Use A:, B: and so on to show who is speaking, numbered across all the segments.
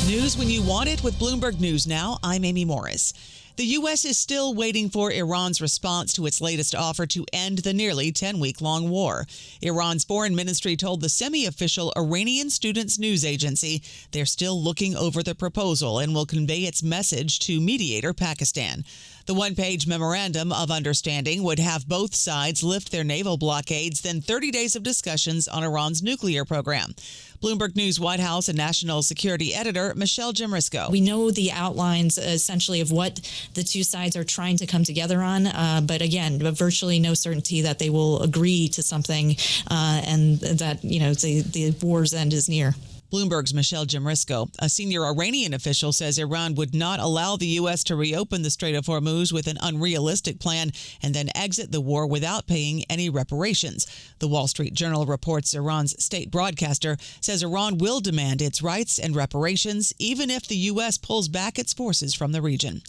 A: News when you want it with Bloomberg News Now. I'm Amy Morris. The U.S. is still waiting for Iran's response to its latest offer to end the nearly 10-week-long war. Iran's foreign ministry told the semi-official Iranian Students News Agency they're still looking over the proposal and will convey its message to mediator Pakistan. The one-page memorandum of understanding would have both sides lift their naval blockades, then 30 days of discussions on Iran's nuclear program. Bloomberg News White House and National Security Editor Michelle Jimrisco.
B: We know the outlines essentially of what the two sides are trying to come together on, but again, virtually no certainty that they will agree to something and that, the war's end is near.
A: Bloomberg's Michelle Jimrisco. A senior Iranian official says Iran would not allow the U.S. to reopen the Strait of Hormuz with an unrealistic plan and then exit the war without paying any reparations. The Wall Street Journal reports Iran's state broadcaster says Iran will demand its rights and reparations even if the U.S. pulls back its forces from the region.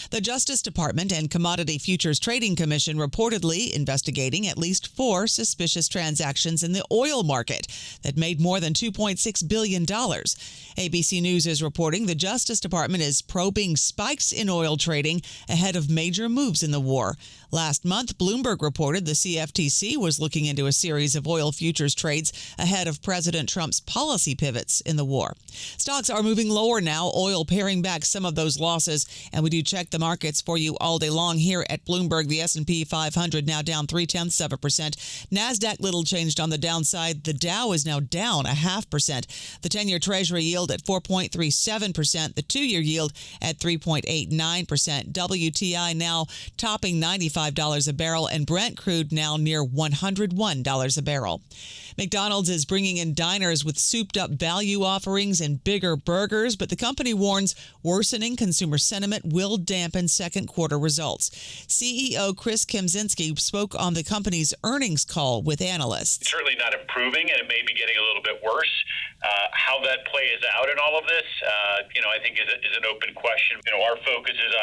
A: The Justice Department and Commodity Futures Trading Commission reportedly investigating at least 4 suspicious transactions in the oil market that made more than $2.6 billion. ABC News is reporting the Justice Department is probing spikes in oil trading ahead of major moves in the war. Last month, Bloomberg reported the CFTC was looking into a series of oil futures trades ahead of President Trump's policy pivots in the war. Stocks are moving lower now, oil paring back some of those losses, and we do check the markets for you all day long here at Bloomberg. The S&P 500 now down 0.3%. NASDAQ little changed on the downside. The Dow is now down 0.5%. The 10-year Treasury yield at 4.37%. The 2-year yield at 3.89%. WTI now topping $95 a barrel, and Brent crude now near $101 a barrel. McDonald's is bringing in diners with souped-up value offerings and bigger burgers, but the company warns worsening consumer sentiment will dampen second quarter results. CEO Chris Kempczynski spoke on the company's earnings call with analysts.
C: It's certainly not improving, and it may be getting a little bit worse. How that plays out in all of this, I think is an open question. Our focus is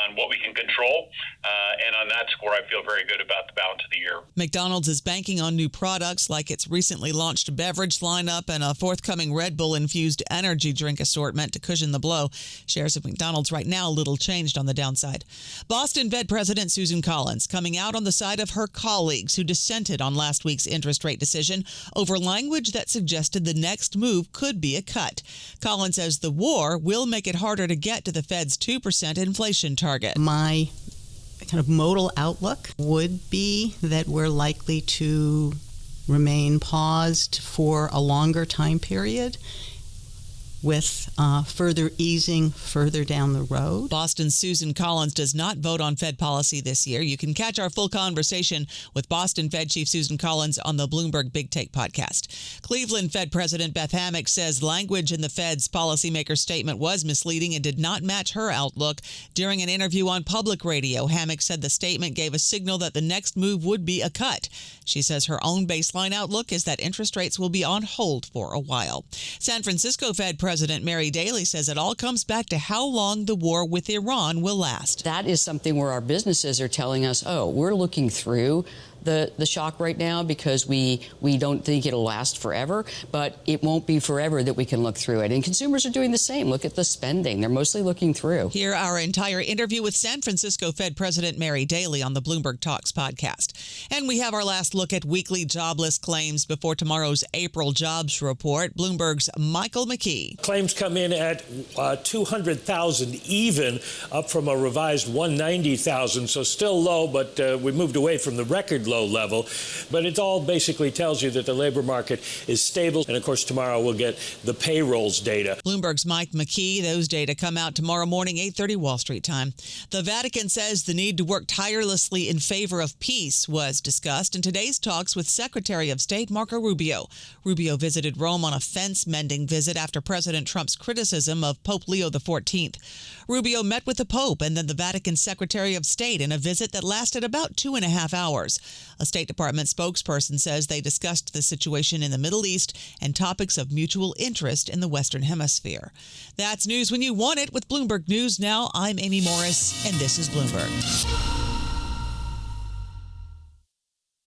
C: on what we can control, and on that score, I feel very good about the balance of the year.
A: McDonald's is banking on new products like its recently launched beverage lineup and a forthcoming Red Bull-infused energy drink assortment to cushion the blow. Shares of McDonald's right now little changed on the downside. Boston Fed President Susan Collins coming out on the side of her colleagues who dissented on last week's interest rate decision over language that suggested the next move could be a cut. Collins says the war will make it harder to get to the Fed's 2% inflation target.
D: My kind of modal outlook would be that we're likely to remain paused for a longer time period with further easing further down the road.
A: Boston's Susan Collins does not vote on Fed policy this year. You can catch our full conversation with Boston Fed Chief Susan Collins on the Bloomberg Big Take podcast. Cleveland Fed President Beth Hammack says language in the Fed's policymaker statement was misleading and did not match her outlook. During an interview on public radio, Hammack said the statement gave a signal that the next move would be a cut. She says her own baseline outlook is that interest rates will be on hold for a while. San Francisco Fed President Mary Daly says it all comes back to how long the war with Iran will last.
E: That is something where our businesses are telling us, we're looking through the shock right now because we don't think it'll last forever, but it won't be forever that we can look through it. And consumers are doing the same. Look at the spending. They're mostly looking through.
A: Hear our entire interview with San Francisco Fed President Mary Daly on the Bloomberg Talks podcast. And we have our last look at weekly jobless claims before tomorrow's April jobs report. Bloomberg's Michael McKee.
F: Claims come in at 200,000 even, up from a revised 190,000, so still low, but we moved away from the record low level. But it all basically tells you that the labor market is stable. And of course, tomorrow we'll get the payrolls data.
A: Bloomberg's Mike McKee. Those data come out tomorrow morning, 8:30 Wall Street time. The Vatican says the need to work tirelessly in favor of peace was discussed in today's talks with Secretary of State Marco Rubio. Rubio visited Rome on a fence-mending visit after President Trump's criticism of Pope Leo XIV. Rubio met with the Pope and then the Vatican Secretary of State in a visit that lasted about 2.5 hours. A State Department spokesperson says they discussed the situation in the Middle East and topics of mutual interest in the Western Hemisphere. That's news when you want it with Bloomberg News Now. I'm Amy Morris, and this is Bloomberg.